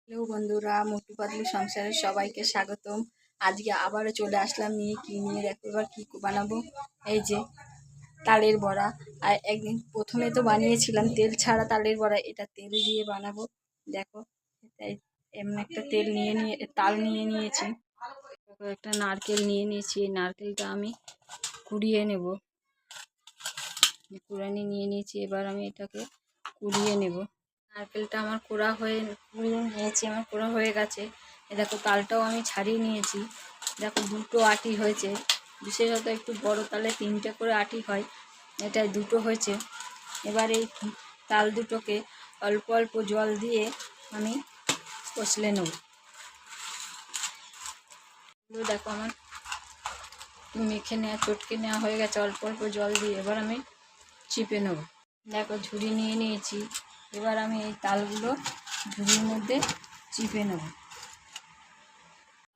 Hello বন্ধুরা, মোটু পাতলু সংসারে সবাইকে স্বাগতম। আজকে আবারও চলে আসলাম নিয়ে দেখো এবার কি বানাবো। এই যে তালের বড়া। আর একদিন প্রথমে তো বানিয়েছিলাম তেল ছাড়া তালের বড়া, এটা তেল দিয়ে বানাবো। দেখো, তাই এমন একটা তাল নিয়ে নিয়েছি। একটা নারকেল নিয়ে নিয়েছি, এই নারকেলটা আমি কুড়িয়ে নেব। কুড়ানি নিয়ে নিয়েছি, এবার আমি এটাকে কুড়িয়ে নেব। নারকেলটা আমার কুড়িয়ে নিয়েছি, আমার কোড়া হয়ে গেছে। দেখো তালটাও আমি ছাড়িয়ে নিয়েছি। দেখো দুটো আটি হয়েছে, বিশেষত একটু বড় তালে 3টে করে আটি হয়, এটাই দুটো হয়েছে। এবার এই তাল দুটোকে অল্প অল্প জল দিয়ে আমি কষলে নেব। দেখো আমার মেখে নেওয়া চটকে নেওয়া হয়ে গেছে অল্প অল্প জল দিয়ে। এবার আমি চিপে নেব। দেখো ঝুড়ি নিয়ে নিয়েছি, এবার আমি এই তালগুলো ঝুড়ির মধ্যে চিপে নেব।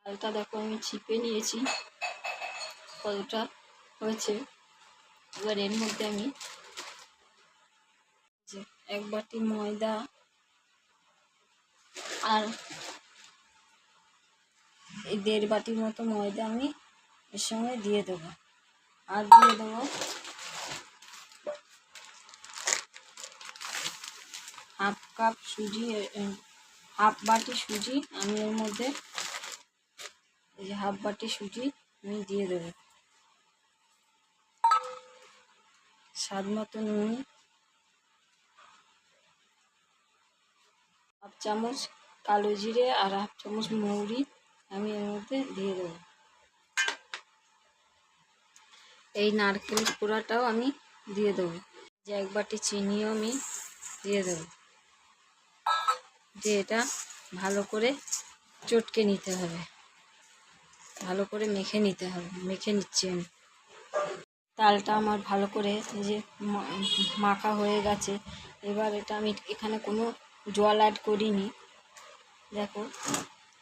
তালটা দেখো আমি চিপে নিয়েছি, কতটা হয়েছে। এবার এর মধ্যে আমি এক বাটি ময়দা আর এই 1.5 বাটির মতো ময়দা আমি এর সঙ্গে দিয়ে দেবো। আর দিয়ে দেবো হাফ বাটি সুজি। আমি এর মধ্যে এই যে হাফ বাটি সুজি আমি দিয়ে দেবো। স্বাদ মতো নুন, হাফ চামচ কালো জিরে আর হাফ চামচ মৌরি আমি এর মধ্যে দিয়ে দেবো। এই নারকেল কোড়াটাও আমি দিয়ে দেবো। যে 1 বাটি চিনিও আমি দিয়ে দেবো। দিয়ে এটা ভালো করে চটকে নিতে হবে, ভালো করে মেখে নিতে হবে। মেখে নিচ্ছি আমি। তালটা আমার ভালো করে এই যে মাখা হয়ে গেছে। এবার এটা আমি এখানে কোনো জল অ্যাড করিনি। দেখো,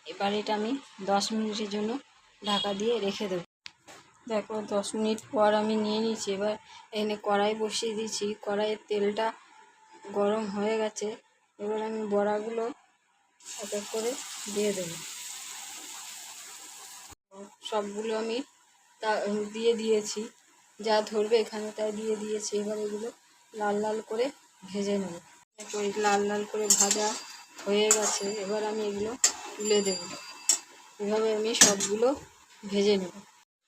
এবার এটা আমি 10 মিনিটের জন্য ঢাকা দিয়ে রেখে দেবো। দেখো 10 মিনিট পর আমি নিয়ে নিয়েছি। এবার এখানে কড়াই বসিয়ে দিয়েছি, কড়াইয়ের তেলটা গরম হয়ে গেছে। এবার আমি বড়াগুলো এক এক করে দিয়ে দেবো। সবগুলো আমি দিয়ে দিয়েছি, যা ধরবে এখানে তাই দিয়ে দিয়েছি। এবার এগুলো লাল লাল করে ভেজে নেব। দেখো লাল লাল করে ভাজা হয়ে গেছে, এবার আমি এগুলো তুলে দেব। এভাবে আমি সবগুলো ভেজে নেব।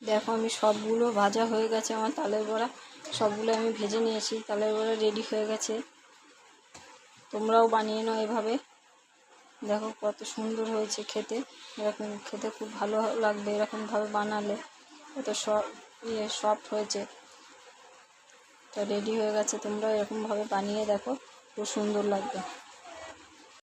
দেখো আমি সবগুলো ভাজা হয়ে গেছে, আমার তালের বড়া সবগুলো আমি ভেজে নিয়েছি। তালের বড়া রেডি হয়ে গেছে। তোমরাও বানিয়ে নাও এভাবে। দেখো কত সুন্দর হয়েছে খেতে। এরকম খেতে খুব ভালো লাগবে এরকমভাবে বানালে। কত সফট হয়েছে। তো রেডি হয়ে গেছে, তোমরা এরকমভাবে বানিয়ে দেখো, খুব সুন্দর লাগবে।